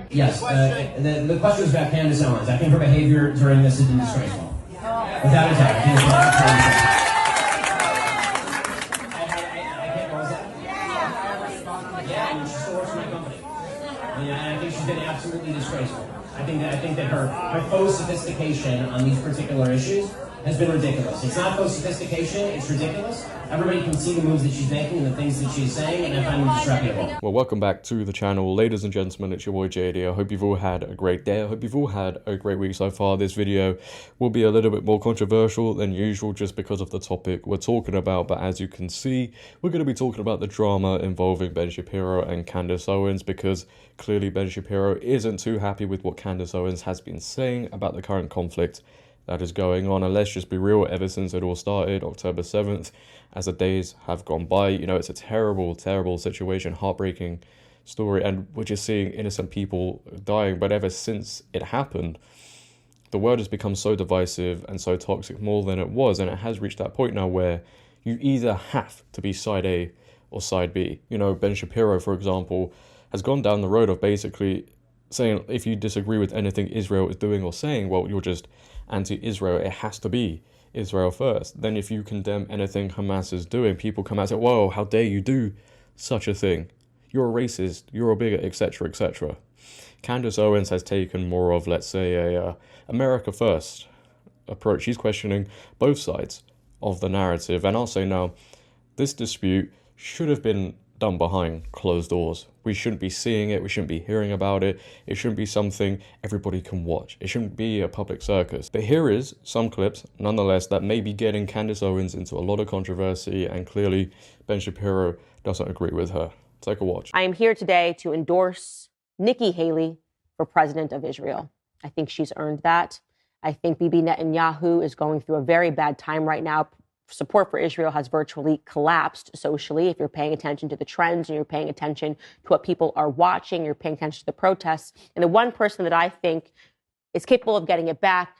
Yes, the question was about Candace Owens. I think her behavior during this has been disgraceful. Without a doubt. I can't know that. Yeah, I mean, she still works for my company. And I think she's been absolutely disgraceful. I think that her faux sophistication on these particular issues has been ridiculous. It's not faux sophistication, it's ridiculous. Everybody can see the moves that she's making and the things that she's saying, and I find them disreputable. Well, welcome back to the channel, ladies and gentlemen. It's your boy JD. I hope you've all had a great day. I hope you've all had a great week so far. This video will be a little bit more controversial than usual just because of the topic we're talking about. But as you can see, we're going to be talking about the drama involving Ben Shapiro and Candace Owens, because clearly Ben Shapiro isn't too happy with what Candace Owens has been saying about the current conflict that is going on. And let's just be real, ever since it all started, October 7th, as the days have gone by, you know, it's a terrible, terrible situation, heartbreaking story, and we're just seeing innocent people dying. But ever since it happened, the world has become so divisive and so toxic more than it was, and it has reached that point now where you either have to be side A or side B. You know, Ben Shapiro, for example, has gone down the road of basically saying if you disagree with anything Israel is doing or saying, well, you're just anti-Israel. It has to be Israel first. Then if you condemn anything Hamas is doing, people come out and say, whoa, how dare you do such a thing? You're a racist, you're a bigot, etc., etc. Candace Owens has taken more of, let's say, a America first approach. She's questioning both sides of the narrative. And I'll say now, this dispute should have been done behind closed doors. We shouldn't be seeing it. We shouldn't be hearing about it. It shouldn't be something everybody can watch. It shouldn't be a public circus. But here is some clips, nonetheless, that may be getting Candace Owens into a lot of controversy, and clearly Ben Shapiro doesn't agree with her. Take a watch. I am here today to endorse Nikki Haley for president of Israel. I think she's earned that. I think Bibi Netanyahu is going through a very bad time right now. Support for Israel has virtually collapsed socially. If you're paying attention to the trends and you're paying attention to what people are watching, you're paying attention to the protests. And the one person that I think is capable of getting it back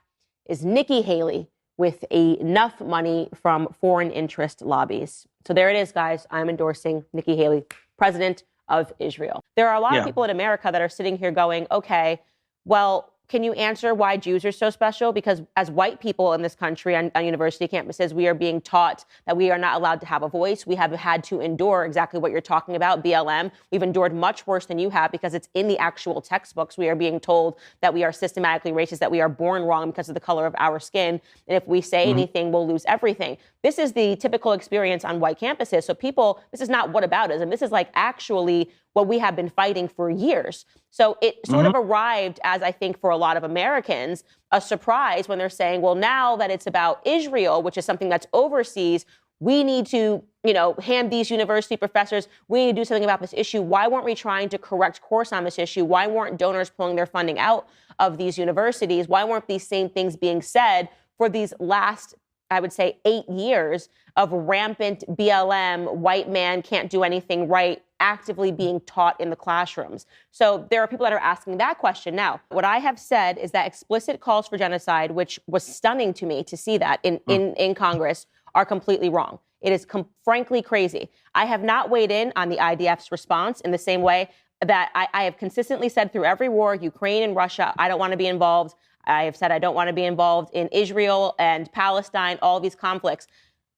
is Nikki Haley, with enough money from foreign interest lobbies. So there it is, guys. I'm endorsing Nikki Haley, president of Israel. There are a lot of people in America that are sitting here going, okay, well, can you answer why Jews are so special? Because as white people in this country on university campuses, we are being taught that we are not allowed to have a voice. We have had to endure exactly what you're talking about, BLM. We've endured much worse than you have because it's in the actual textbooks. We are being told that we are systematically racist, that we are born wrong because of the color of our skin. And if we say anything, we'll lose everything. This is the typical experience on white campuses. So people, this is not whataboutism. This is like actually what we have been fighting for years. So it sort of arrived as, I think, for a lot of Americans, a surprise when they're saying, well, now that it's about Israel, which is something that's overseas, we need to, you know, hand these university professors, we need to do something about this issue. Why weren't we trying to correct course on this issue? Why weren't donors pulling their funding out of these universities? Why weren't these same things being said for these last, I would say, 8 years of rampant BLM, white man can't do anything right, actively being taught in the classrooms? So there are people that are asking that question. Now, what I have said is that explicit calls for genocide, which was stunning to me to see that in Congress, are completely wrong. It is frankly crazy. I have not weighed in on the IDF's response in the same way that I have consistently said through every war, Ukraine and Russia, I don't want to be involved. I have said I don't want to be involved in Israel and Palestine, all these conflicts.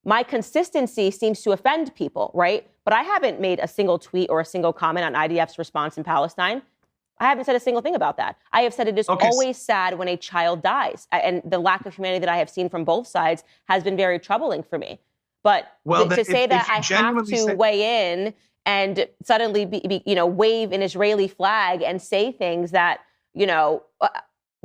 My consistency seems to offend people, right? But I haven't made a single tweet or a single comment on IDF's response in Palestine. I haven't said a single thing about that. I have said it is always sad when a child dies. And the lack of humanity that I have seen from both sides has been very troubling for me. But to say that I have to weigh in and suddenly wave an Israeli flag and say things that,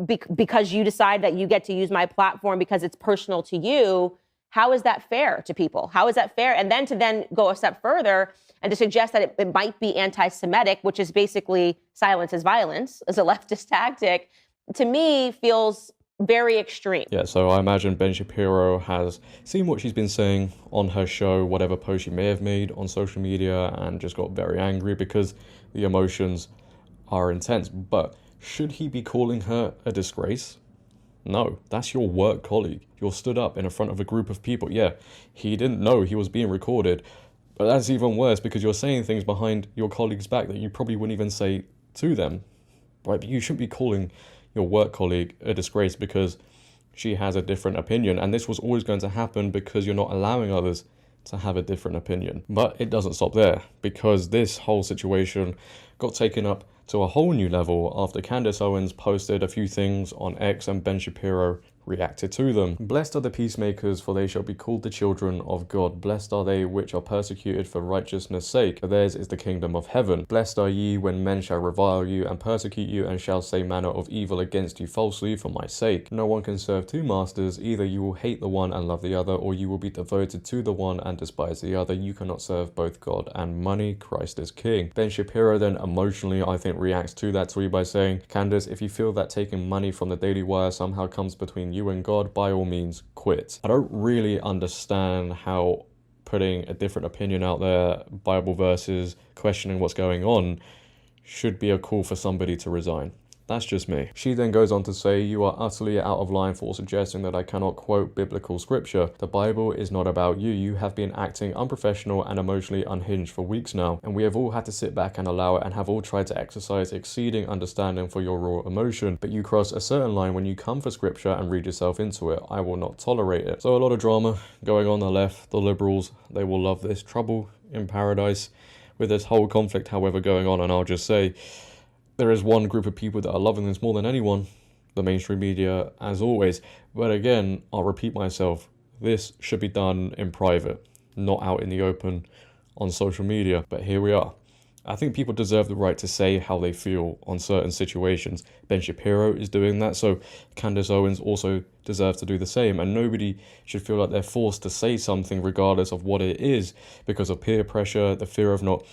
because you decide that you get to use my platform because it's personal to you, how is that fair to people? How is that fair? And then to go a step further and to suggest that it might be anti-Semitic, which is basically silence is violence, as a leftist tactic, to me feels very extreme. Yeah, so I imagine Ben Shapiro has seen what she's been saying on her show, whatever post she may have made on social media, and just got very angry because the emotions are intense. But should he be calling her a disgrace? No, that's your work colleague. You're stood up in front of a group of people. Yeah, he didn't know he was being recorded, but that's even worse because you're saying things behind your colleague's back that you probably wouldn't even say to them. right? But you shouldn't be calling your work colleague a disgrace because she has a different opinion. And this was always going to happen because you're not allowing others to have a different opinion. But it doesn't stop there, because this whole situation got taken up to a whole new level after Candace Owens posted a few things on X and Ben Shapiro reacted to them. Blessed are the peacemakers, for they shall be called the children of God. Blessed are they which are persecuted for righteousness' sake, for theirs is the kingdom of heaven. Blessed are ye when men shall revile you and persecute you, and shall say manner of evil against you falsely for my sake. No one can serve two masters. Either you will hate the one and love the other, or you will be devoted to the one and despise the other. You cannot serve both God and money. Christ is king. Ben Shapiro then emotionally, I think, reacts to that tweet by saying, Candace, if you feel that taking money from the Daily Wire somehow comes between you and God, by all means quit. I don't really understand how putting a different opinion out there, Bible verses, questioning what's going on, should be a call for somebody to resign. That's just me. She then goes on to say, you are utterly out of line for suggesting that I cannot quote biblical scripture. The Bible is not about you. You have been acting unprofessional and emotionally unhinged for weeks now, and we have all had to sit back and allow it, and have all tried to exercise exceeding understanding for your raw emotion. But you cross a certain line when you come for scripture and read yourself into it. I will not tolerate it. So a lot of drama going on the left. The liberals, they will love this. Trouble in paradise with this whole conflict, however, going on. And I'll just say, there is one group of people that are loving this more than anyone, the mainstream media, as always. But again, I'll repeat myself, this should be done in private, not out in the open on social media. But here we are. I think people deserve the right to say how they feel on certain situations. Ben Shapiro is doing that, so Candace Owens also deserves to do the same. And nobody should feel like they're forced to say something regardless of what it is because of peer pressure, the fear of not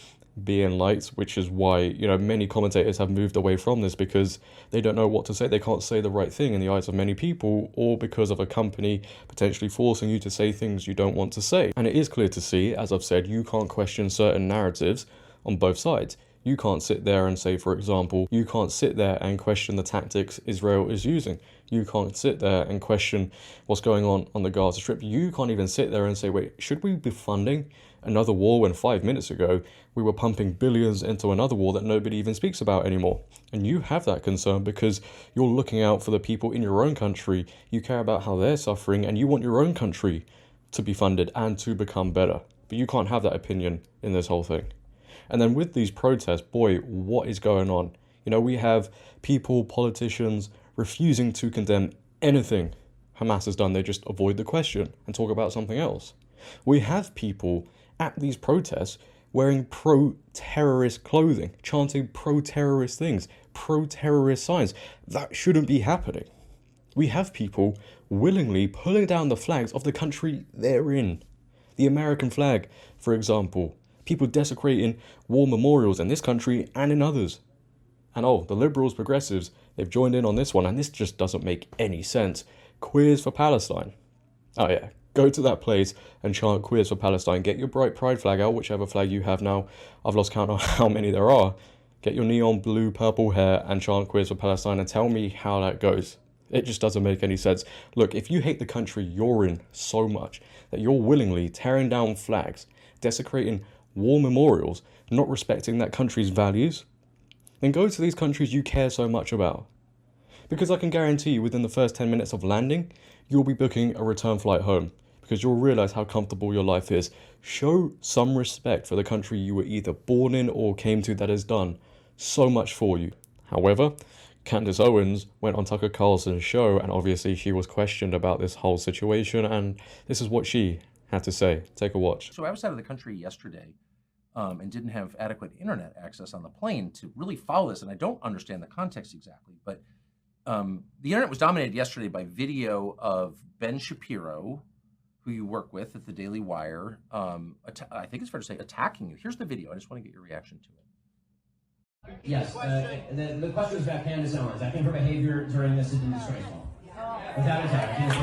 being liked, which is why, you know, many commentators have moved away from this because they don't know what to say. They can't say the right thing in the eyes of many people, or because of a company potentially forcing you to say things you don't want to say. And it is clear to see, as I've said, you can't question certain narratives on both sides. You can't sit there and say, for example, you can't sit there and question the tactics Israel is using. You can't sit there and question what's going on the Gaza Strip. You can't even sit there and say, wait, should we be funding another war when 5 minutes ago we were pumping billions into another war that nobody even speaks about anymore? And you have that concern because you're looking out for the people in your own country. You care about how they're suffering, and you want your own country to be funded and to become better. But you can't have that opinion in this whole thing. And then with these protests, boy, what is going on? You know, we have people, politicians, refusing to condemn anything Hamas has done. They just avoid the question and talk about something else. We have people at these protests wearing pro-terrorist clothing, chanting pro-terrorist things, pro-terrorist signs. That shouldn't be happening. We have people willingly pulling down the flags of the country they're in. The American flag, for example. People desecrating war memorials in this country and in others. And oh, the liberals, progressives, they've joined in on this one, and this just doesn't make any sense. Queers for Palestine. Oh yeah, go to that place and chant Queers for Palestine. Get your bright pride flag out, whichever flag you have now. I've lost count of how many there are. Get your neon blue, purple hair and chant Queers for Palestine and tell me how that goes. It just doesn't make any sense. Look, if you hate the country you're in so much that you're willingly tearing down flags, desecrating war memorials, not respecting that country's values, then go to these countries you care so much about. Because I can guarantee you within the first 10 minutes of landing, you'll be booking a return flight home because you'll realize how comfortable your life is. Show some respect for the country you were either born in or came to that has done so much for you. However, Candace Owens went on Tucker Carlson's show, and obviously she was questioned about this whole situation, and this is what she had to say. Take a watch. So I was out of the country yesterday and didn't have adequate internet access on the plane to really follow this, and I don't understand the context exactly, but the internet was dominated yesterday by video of Ben Shapiro, who you work with at the Daily Wire, I think it's fair to say, attacking you. Here's the video. I just want to get your reaction to it. Yes, the question was about Candace Owens. I think her behavior during this has been disgraceful. Without a doubt. I think it's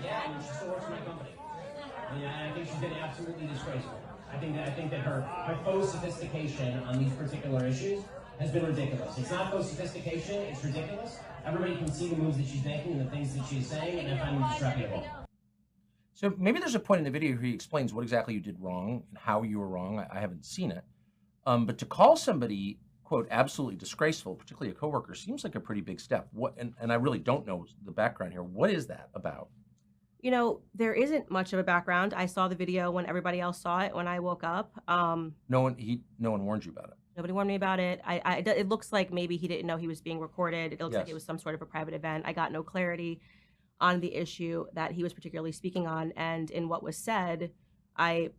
yeah, and she still works for my company. And I think she's been absolutely disgraceful. I think that her faux sophistication on these particular issues has been ridiculous. It's not faux sophistication, it's ridiculous. Everybody can see the moves that she's making and the things that she's saying, and I find them disreputable. So maybe there's a point in the video where he explains what exactly you did wrong and how you were wrong. I haven't seen it. But to call somebody, quote, absolutely disgraceful, particularly a coworker, seems like a pretty big step. And I really don't know the background here. What is that about? You know, there isn't much of a background. I saw the video when everybody else saw it when I woke up. No one warned you about it. Nobody warned me about it. It looks like maybe he didn't know he was being recorded. It looks like Yes. it was some sort of a private event. I got no clarity on the issue that he was particularly speaking on. And in what was said, I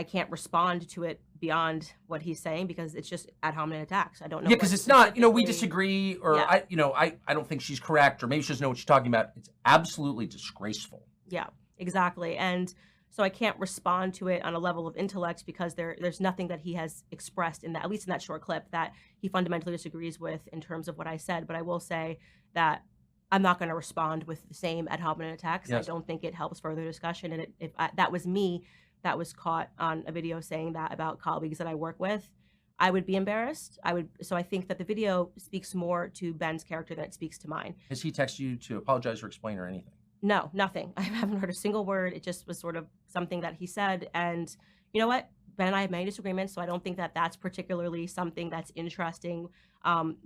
can't respond to it beyond what he's saying because it's just ad hominem attacks. I don't know. Yeah, because it's not, we specifically- disagree, or Yeah. I don't think she's correct, or maybe she doesn't know what she's talking about. It's absolutely disgraceful. Yeah, exactly. And so I can't respond to it on a level of intellect because there's nothing that he has expressed in that, at least in that short clip, that he fundamentally disagrees with in terms of what I said. But I will say that I'm not going to respond with the same ad hominem attacks. Yes. I don't think it helps further discussion. And if that was me that was caught on a video saying that about colleagues that I work with, I would be embarrassed. So I think that the video speaks more to Ben's character than it speaks to mine. Has he texted you to apologize or explain or anything? No, nothing. I haven't heard a single word. It just was sort of something that he said. And you know what? Ben and I have many disagreements, so I don't think that that's particularly something that's interesting.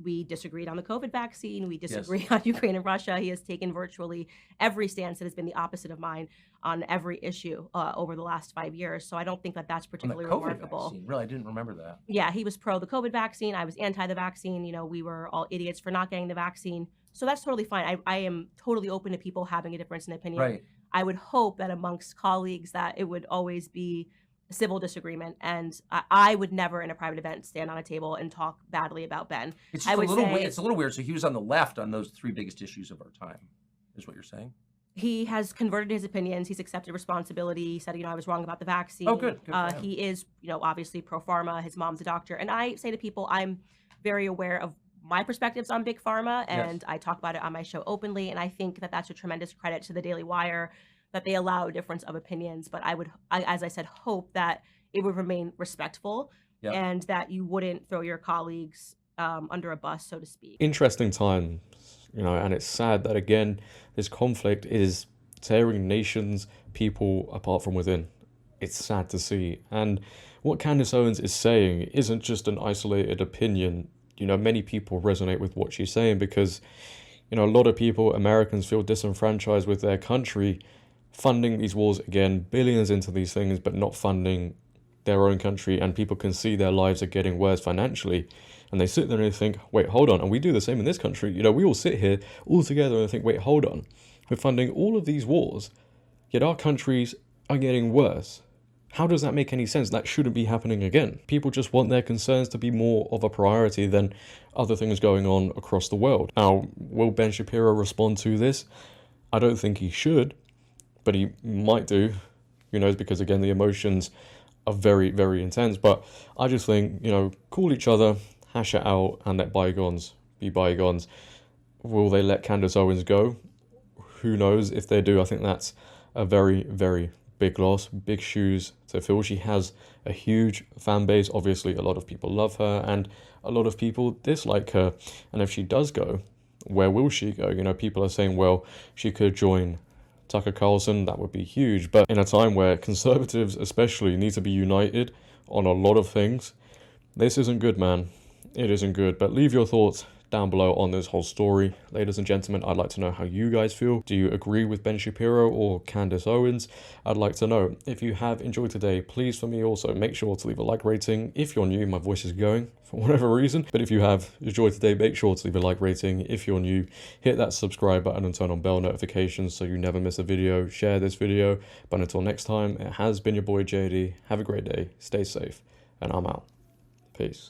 We disagreed on the COVID vaccine. We disagree on Ukraine and Russia. He has taken virtually every stance that has been the opposite of mine on every issue over the last 5 years. So I don't think that that's On the particularly COVID remarkable. vaccine. Really, I didn't remember that. Yeah, he was pro the COVID vaccine. I was anti the vaccine. You know, we were all idiots for not getting the vaccine. So that's totally fine. I am totally open to people having a difference in opinion. Right. I would hope that amongst colleagues that it would always be a civil disagreement. And I would never in a private event stand on a table and talk badly about Ben. It's I just would a little say- weird. It's a little weird. So he was on the left on those three biggest issues of our time, is what you're saying? He has converted his opinions. He's accepted responsibility. He said, you know, I was wrong about the vaccine. Oh, good. Good for him. He is, you know, obviously pro pharma. His mom's a doctor. And I say to people, I'm very aware of my perspectives on big pharma, and I talk about it on my show openly. And I think that that's a tremendous credit to the Daily Wire that they allow a difference of opinions. But I, as I said, hope that it would remain respectful and that you wouldn't throw your colleagues under a bus, so to speak. Interesting times, you know, and it's sad that again, this conflict is tearing nations, people apart from within. It's sad to see. And what Candace Owens is saying isn't just an isolated opinion. You know, many people resonate with what she's saying because, you know, a lot of people, Americans, feel disenfranchised with their country, funding these wars again, billions into these things, but not funding their own country. And people can see their lives are getting worse financially. And they sit there and they think, wait, hold on. And we do the same in this country. You know, we all sit here all together and think, wait, hold on. We're funding all of these wars, yet our countries are getting worse. How does that make any sense? That shouldn't be happening again. People just want their concerns to be more of a priority than other things going on across the world. Now, will Ben Shapiro respond to this? I don't think he should, but he might do, who knows, because again, the emotions are very, very intense. But I just think, you know, call each other, hash it out, and let bygones be bygones. Will they let Candace Owens go? Who knows? If they do, I think that's a very, very big loss, big shoes to fill. She has a huge fan base. Obviously, a lot of people love her and a lot of people dislike her. And if she does go, where will she go? You know, people are saying, well, she could join Tucker Carlson. That would be huge. But in a time where conservatives especially need to be united on a lot of things, this isn't good, man. It isn't good. But leave your thoughts down below on this whole story. Ladies and gentlemen, I'd like to know how you guys feel. Do you agree with Ben Shapiro or Candace Owens? I'd like to know. If you have enjoyed today, please for me also make sure to leave a like rating. If you're new, my voice is going for whatever reason, but if you have enjoyed today, make sure to leave a like rating. If you're new, hit that subscribe button and turn on bell notifications so you never miss a video. Share this video. But until next time, it has been your boy JD. Have a great day, stay safe, and I'm out. Peace.